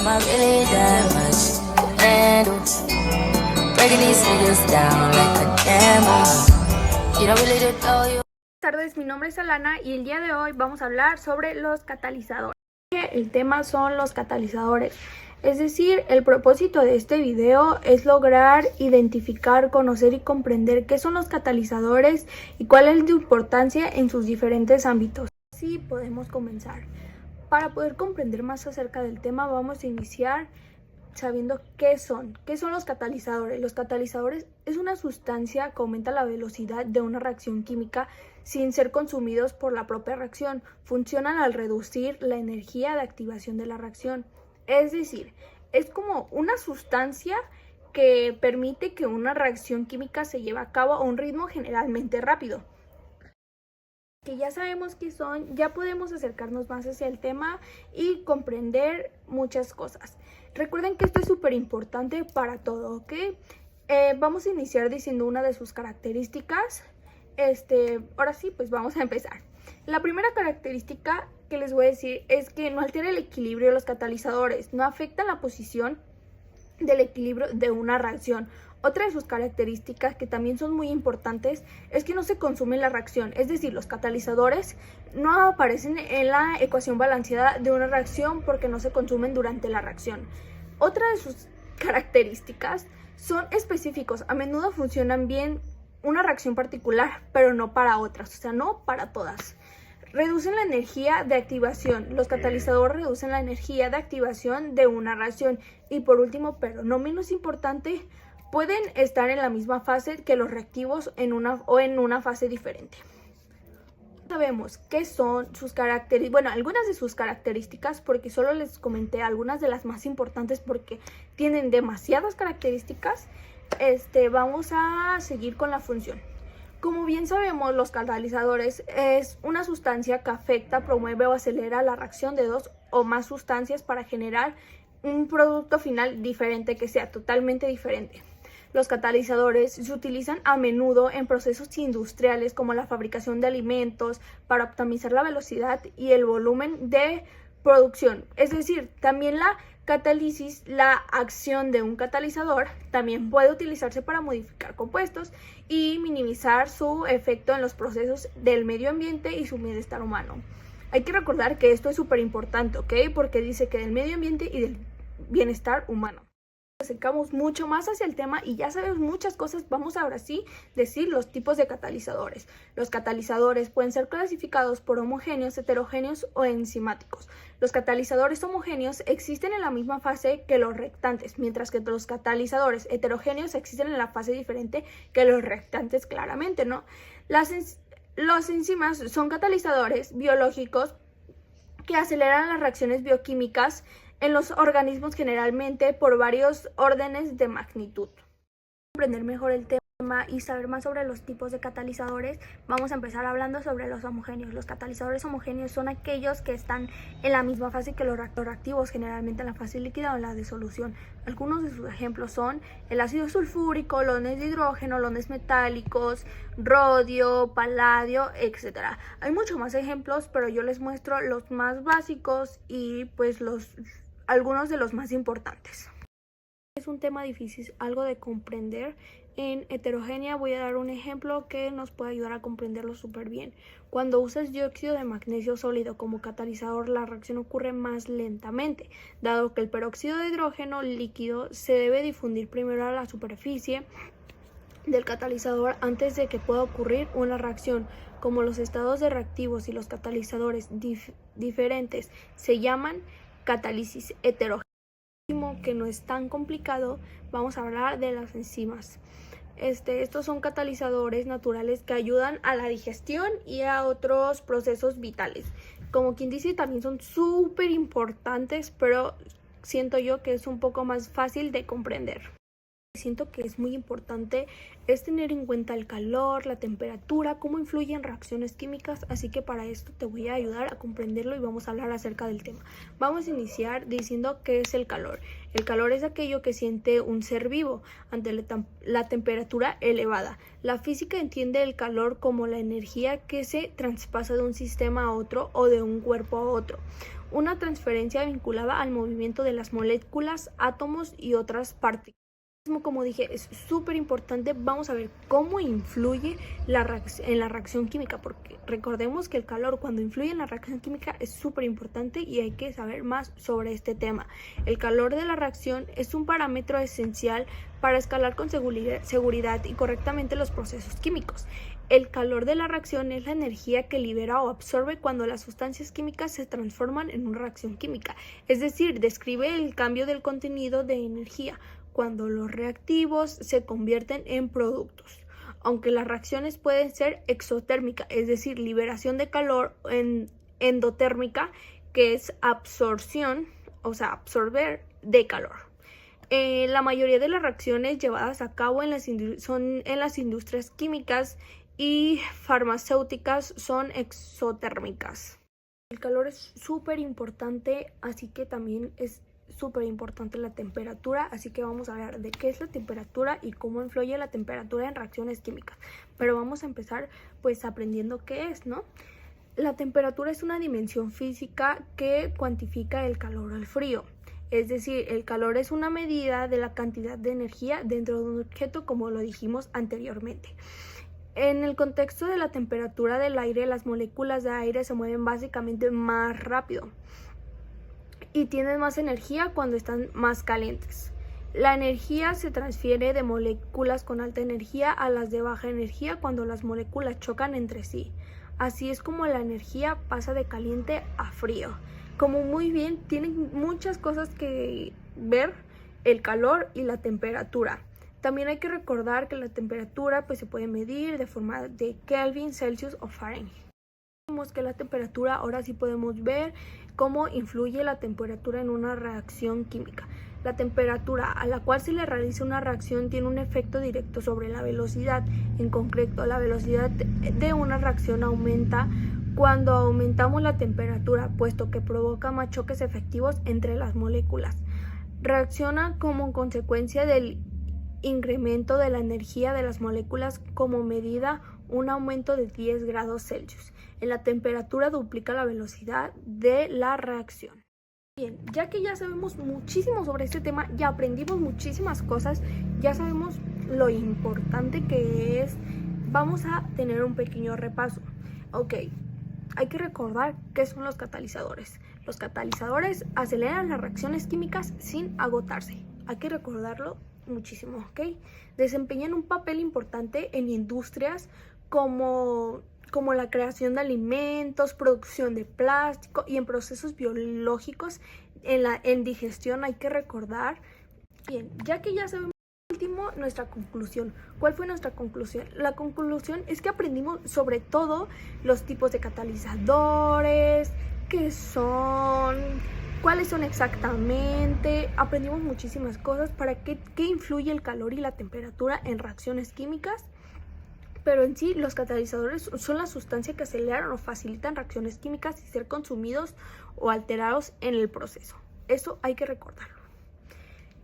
I really that much to handle. Breaking these niggas down like a camel. You don't really know you. Buenas tardes, mi nombre es Alana y el día de hoy vamos a hablar sobre los catalizadores. El tema son los catalizadores. Es decir, el propósito de este video es lograr identificar, conocer y comprender qué son los catalizadores y cuál es su importancia en sus diferentes ámbitos. Así podemos comenzar. Para poder comprender más acerca del tema, vamos a iniciar sabiendo qué son los catalizadores. Los catalizadores es una sustancia que aumenta la velocidad de una reacción química sin ser consumidos por la propia reacción. Funcionan al reducir la energía de activación de la reacción. Es decir, es como una sustancia que permite que una reacción química se lleve a cabo a un ritmo generalmente rápido. Que ya sabemos qué son, ya podemos acercarnos más hacia el tema y comprender muchas cosas. Recuerden que esto es súper importante para todo, ¿ok? Vamos a iniciar diciendo una de sus características. Ahora sí, pues vamos a empezar. La primera característica que les voy a decir es que no altera el equilibrio de los catalizadores, no afecta la posición del equilibrio de una reacción. Otra de sus características que también son muy importantes es que no se consume la reacción, es decir, los catalizadores no aparecen en la ecuación balanceada de una reacción porque no se consumen durante la reacción. Otra de sus características son específicos, a menudo funcionan bien una reacción particular, pero no para otras, o sea, no para todas. Reducen la energía de activación. Los catalizadores reducen la energía de activación de una reacción. Y por último, pero no menos importante, pueden estar en la misma fase que los reactivos en una fase diferente. Sabemos qué son sus características, bueno, algunas de sus características, porque solo les comenté algunas de las más importantes porque tienen demasiadas características. Vamos a seguir con la función. Como bien sabemos, los catalizadores es una sustancia que afecta, promueve o acelera la reacción de dos o más sustancias para generar un producto final diferente, que sea totalmente diferente. Los catalizadores se utilizan a menudo en procesos industriales como la fabricación de alimentos para optimizar la velocidad y el volumen de producción. Es decir, también la catálisis, la acción de un catalizador, también puede utilizarse para modificar compuestos y minimizar su efecto en los procesos del medio ambiente y su bienestar humano. Hay que recordar que esto es súper importante, ¿ok? Porque dice que del medio ambiente y del bienestar humano. Nos acercamos mucho más hacia el tema y ya sabemos muchas cosas. Vamos ahora sí a decir los tipos de catalizadores. Los catalizadores pueden ser clasificados por homogéneos, heterogéneos o enzimáticos. Los catalizadores homogéneos existen en la misma fase que los reactantes, mientras que los catalizadores heterogéneos existen en la fase diferente que los reactantes, claramente, ¿no? Los enzimas son catalizadores biológicos que aceleran las reacciones bioquímicas en los organismos, generalmente por varios órdenes de magnitud. Para comprender mejor el tema y saber más sobre los tipos de catalizadores, vamos a empezar hablando sobre los homogéneos. Los catalizadores homogéneos son aquellos que están en la misma fase que los reactivos, generalmente en la fase líquida o en la disolución. Algunos de sus ejemplos son el ácido sulfúrico, iones de hidrógeno, iones metálicos, rodio, paladio, etc. Hay muchos más ejemplos, pero yo les muestro los más básicos y pues algunos de los más importantes. Es un tema difícil, algo de comprender. En heterogénea voy a dar un ejemplo que nos puede ayudar a comprenderlo súper bien. Cuando usas dióxido de magnesio sólido como catalizador, la reacción ocurre más lentamente, dado que el peróxido de hidrógeno líquido se debe difundir primero a la superficie del catalizador antes de que pueda ocurrir una reacción. Como los estados de reactivos y los catalizadores diferentes se llaman catálisis heterogénea, que no es tan complicado, vamos a hablar de las enzimas. Estos son catalizadores naturales que ayudan a la digestión y a otros procesos vitales. Como quien dice, también son súper importantes, pero siento yo que es un poco más fácil de comprender. Siento que es muy importante es tener en cuenta el calor, la temperatura, cómo influyen reacciones químicas, así que para esto te voy a ayudar a comprenderlo y vamos a hablar acerca del tema. Vamos a iniciar diciendo qué es el calor. El calor es aquello que siente un ser vivo ante la temperatura elevada. La física entiende el calor como la energía que se traspasa de un sistema a otro o de un cuerpo a otro. una transferencia vinculada al movimiento de las moléculas, átomos y otras partículas. Como dije, es súper importante. Vamos a ver cómo influye en la reacción química, porque recordemos que el calor, cuando influye en la reacción química, es súper importante y hay que saber más sobre este tema. El calor de la reacción es un parámetro esencial para escalar con seguridad y correctamente los procesos químicos. El calor de la reacción es la energía que libera o absorbe cuando las sustancias químicas se transforman en una reacción química, es decir, describe el cambio del contenido de energía cuando los reactivos se convierten en productos. Aunque las reacciones pueden ser exotérmicas, es decir, liberación de calor, endotérmica, que es absorción, o sea, absorber de calor. La mayoría de las reacciones llevadas a cabo son en las industrias químicas y farmacéuticas son exotérmicas. El calor es súper importante, así que también es súper importante la temperatura, así que vamos a hablar de qué es la temperatura y cómo influye la temperatura en reacciones químicas. Pero vamos a empezar pues aprendiendo qué es, ¿no? La temperatura es una dimensión física que cuantifica el calor o el frío. Es decir, el calor es una medida de la cantidad de energía dentro de un objeto, como lo dijimos anteriormente. En el contexto de la temperatura del aire, las moléculas de aire se mueven básicamente más rápido y tienen más energía cuando están más calientes. La energía se transfiere de moléculas con alta energía a las de baja energía cuando las moléculas chocan entre sí. Así es como la energía pasa de caliente a frío. Como muy bien, tienen muchas cosas que ver el calor y la temperatura. También hay que recordar que la temperatura pues se puede medir de forma de Kelvin, Celsius o Fahrenheit. Que la temperatura, ahora sí podemos ver cómo influye la temperatura en una reacción química. La temperatura a la cual se le realiza una reacción tiene un efecto directo sobre la velocidad. En concreto, la velocidad de una reacción aumenta cuando aumentamos la temperatura, puesto que provoca más choques efectivos entre las moléculas. Reacciona como consecuencia del incremento de la energía de las moléculas, como medida un aumento de 10 grados Celsius. En la temperatura duplica la velocidad de la reacción. Bien, ya que ya sabemos muchísimo sobre este tema, ya aprendimos muchísimas cosas, ya sabemos lo importante que es, vamos a tener un pequeño repaso. Ok, hay que recordar qué son los catalizadores. Los catalizadores aceleran las reacciones químicas sin agotarse. Hay que recordarlo muchísimo, ¿ok? Desempeñan un papel importante en industrias como la creación de alimentos, producción de plástico y en procesos biológicos, en digestión. Hay que recordar. Bien, ya que ya sabemos último, nuestra conclusión. ¿Cuál fue nuestra conclusión? La conclusión es que aprendimos sobre todo los tipos de catalizadores, qué son, cuáles son exactamente. Aprendimos muchísimas cosas para qué influye el calor y la temperatura en reacciones químicas. Pero en sí, los catalizadores son la sustancia que aceleran o facilitan reacciones químicas sin ser consumidos o alterados en el proceso. Eso hay que recordarlo.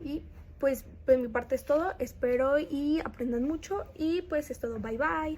Y pues de mi parte es todo. Espero y aprendan mucho. Y pues es todo. Bye bye.